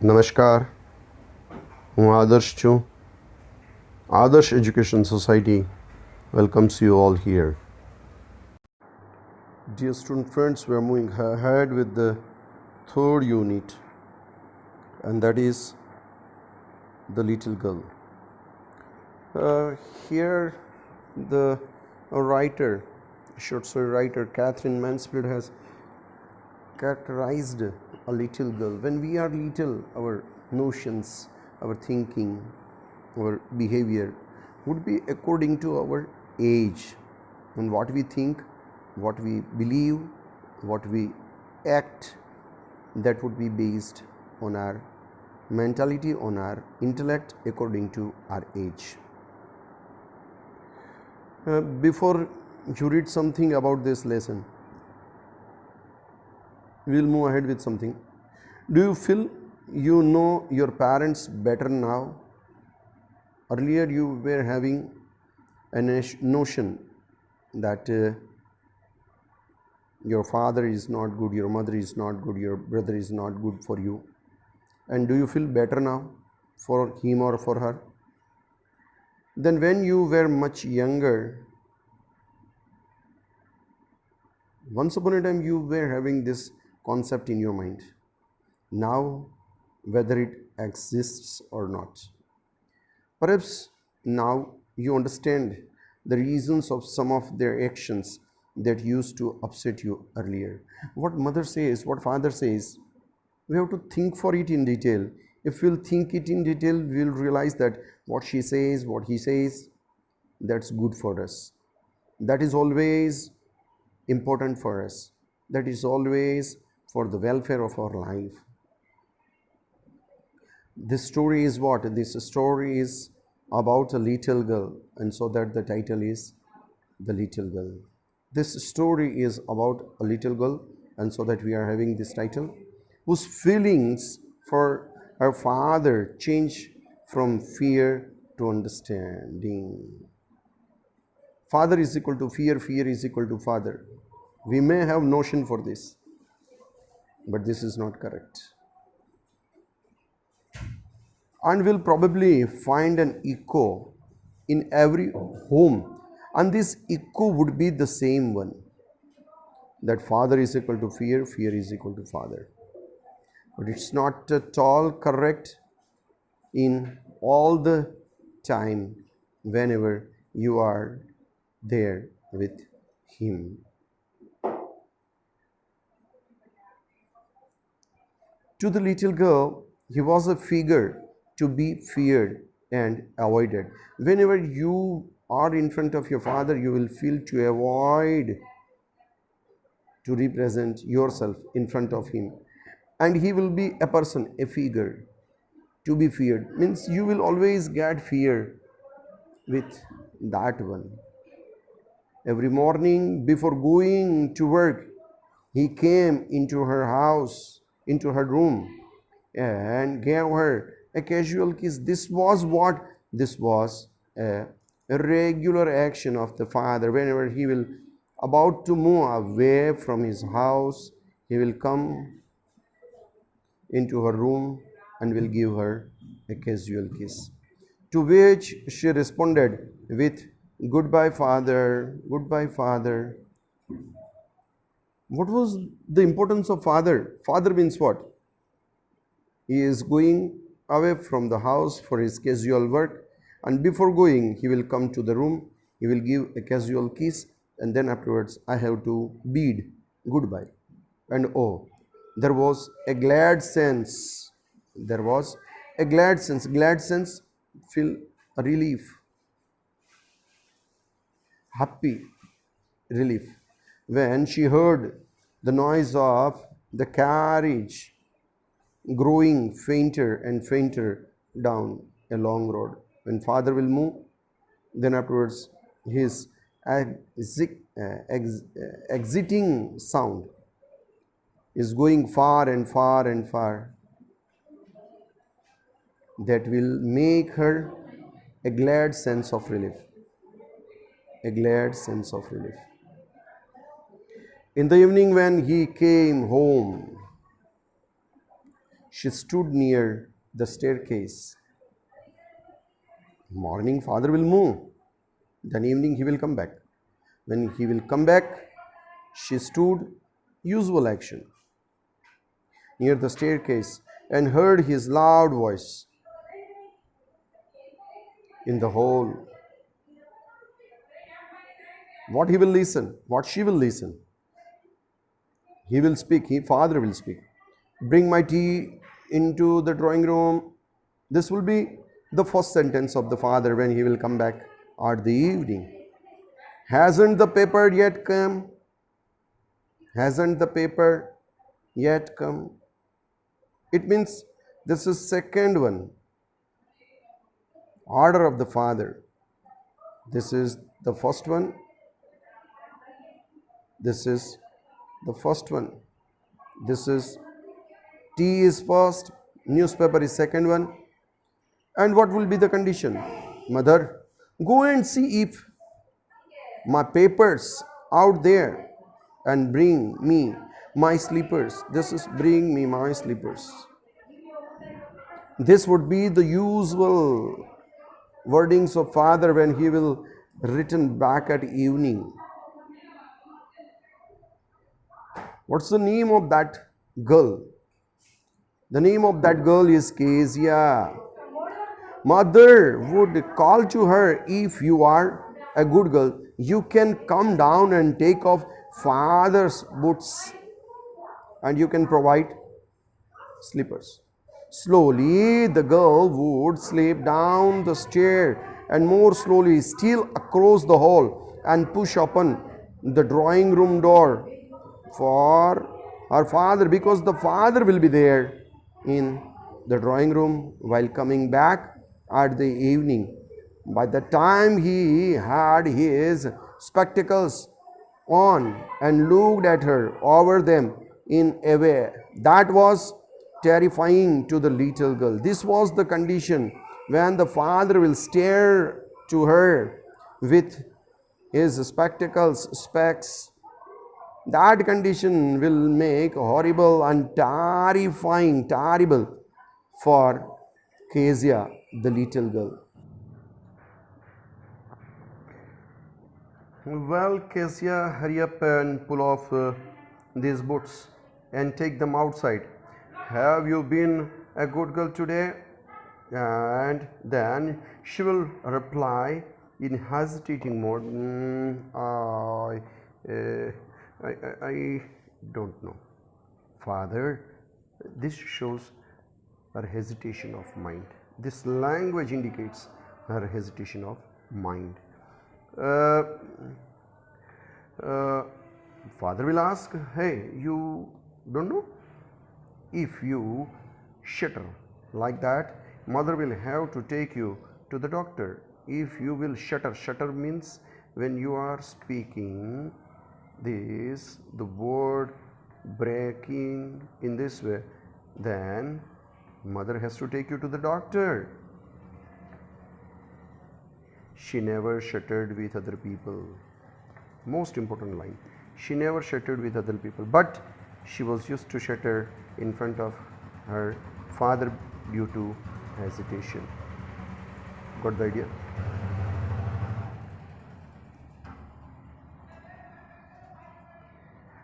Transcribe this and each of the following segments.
નમસ્કાર, હું આદર્શ છું. Adarsh Education Society welcomes you all here. Dear student friends, we are moving ahead with the third unit, and that is the little girl. Here the writer, short story writer Catherine Mansfield has characterized a little girl. When we are little, our notions, our thinking, our behavior would be according to our age, and what we think, what we believe, what we act, that would be based on our mentality, on our intellect, according to our age. Before you read something about this lesson, we will move ahead with something. Do you feel you know your parents better now? Earlier you were having a notion that your father is not good, your mother is not good, your brother is not good for you. And do you feel better now for him or for her? Then when you were much younger, once upon a time you were having this concept in your mind. Now, whether it exists or not. Perhaps now you understand the reasons of some of their actions that used to upset you earlier. What mother says, what father says, we have to think for it in detail. If we'll think it in detail, we'll realize that what she says, what he says, that's good for us. That is always important for us. That is always for the welfare of our life. This story is what? This story is about a little girl, and so that the title is The Little Girl. This story is about a little girl, and so that we are having this title, whose feelings for her father change from fear to understanding. Father is equal to fear, fear is equal to father. We may have notion for this, but this is not correct. And will probably find an echo in every home, and this echo would be the same one, that father is equal to fear, fear is equal to father. But it's not at all correct in all the time whenever you are there with him. To the little girl, he was a figure to be feared and avoided. Whenever you are in front of your father, you will feel to avoid to represent yourself in front of him. And he will be a person, a figure to be feared. Means you will always get fear with that one. Every morning before going to work, he came into her house, into her room, and gave her a casual kiss. This was what? This was a regular action of the father. Whenever he will about to move away from his house, he will come into her room and will give her a casual kiss, to which she responded with, "Goodbye, father, goodbye, father." What was the importance of father? Father means what? He is going away from the house for his casual work, and before going he will come to the room, he will give a casual kiss, and then afterwards I have to bid goodbye. And oh, there was a glad sense, there was a glad sense, feel a relief, happy relief, when she heard the noise of the carriage growing fainter and fainter down a long road. When father will move, then afterwards his exiting sound is going far and far and far. That will make her a glad sense of relief. A glad sense of relief. In the evening when he came home, She stood near the staircase. Morning, father will move. Then evening, he will come back. When he will come back, she stood, usual action, near the staircase and heard his loud voice in the hall. What he will listen, what she will listen. He will speak, father will speak. Bring my tea into the drawing room. This will be the first sentence of the father when he will come back at the evening. Hasn't the paper yet come? Hasn't the paper yet come? It means this is second one. Order of the father. This is the first one. This is the first one. This is tea is first, newspaper is second one. And what will be the condition? Mother, go and see if my papers out there and bring me my slippers. This is bring me my slippers. This would be the usual wordings of father when he will return back at evening. What's the name of that girl? The name of that girl is Kezia. Mother would call to her, if you are a good girl, you can come down and take off father's boots and you can provide slippers. Slowly the girl would slip down the stair and more slowly steal across the hall and push open the drawing room door for her father, because the father will be there in the drawing room while coming back at the evening. By the time he had his spectacles on and looked at her over them in a way that was terrifying to the little girl. This was the condition when the father will stare to her with his specs. That condition will make horrible and terrible for Kezia, the little girl. Well, Kezia, hurry up and pull off these boots and take them outside. Have you been a good girl today? And then she will reply in hesitating mode, I don't know. Father, this shows her hesitation of mind. This language indicates her hesitation of mind. Father will ask, hey, you don't know? If you shudder like that, mother will have to take you to the doctor. If you will shudder means when you are speaking this, the word breaking in this way, then mother has to take you to the doctor. She never shuddered with other people. Most important line. She never shuddered with other people, but she was used to shudder in front of her father due to hesitation. Got the idea?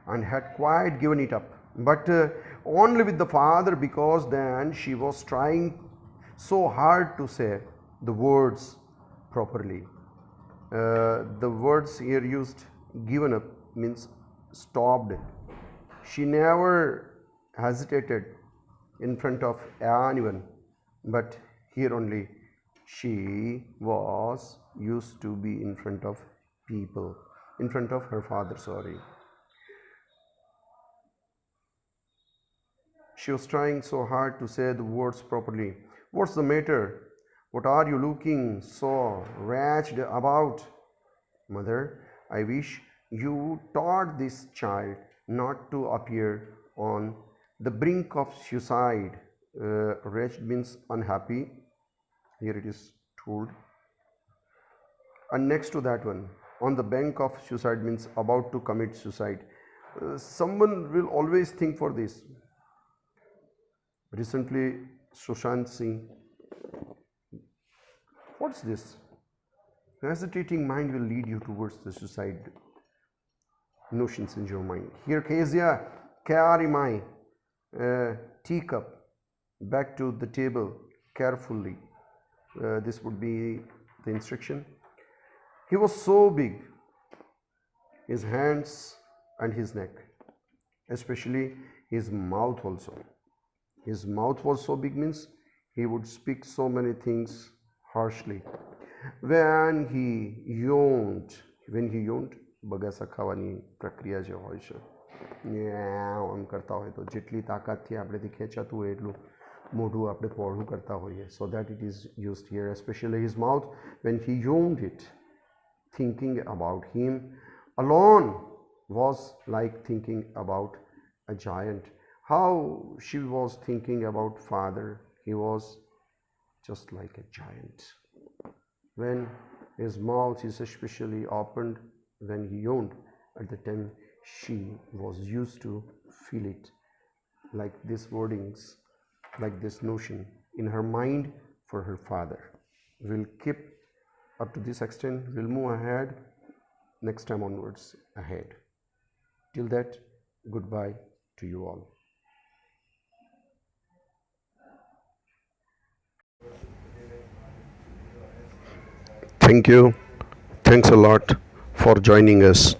And had quite given it up, but only with the father, because then she was trying so hard to say the words properly. The words here used, given up, means stopped. She never hesitated in front of anyone, but here only she was used to be in front of people, in front of her father, sorry. She was trying so hard to say the words properly. What's the matter? What are you looking so wretched about? Mother, I wish you taught this child not to appear on the brink of suicide. Wretched means unhappy. Here it is told. And next to that one, on the bank of suicide means about to commit suicide. Someone will always think for this. Recently, Sushant Singh. What's this? Hesitating mind will lead you towards the suicide notions in your mind. Here, Kezia, carry my teacup back to the table carefully. This would be the instruction. He was so big, his hands and his neck, especially his mouth also. His mouth was so big means he would speak so many things harshly. When he yawned, બગાસા ખાવાની પ્રક્રિયા જે હોય છે આમ કરતા હોય તો જેટલી તાકાતથી આપણેથી ખેંચાતું હોય એટલું મોઢું આપણે પહોળું કરતા હોઈએ. So that it is used here, especially his mouth. When he yawned it, thinking about him alone was like thinking about a giant. How she was thinking about father, he was just like a giant. When his mouth is especially opened, when he yawned, at the time she was used to feel it, like these wordings, like this notion in her mind for her father. We'll keep up to this extent. We'll move ahead next time onwards ahead. Till that, goodbye to you all. Thank you. Thanks a lot for joining us.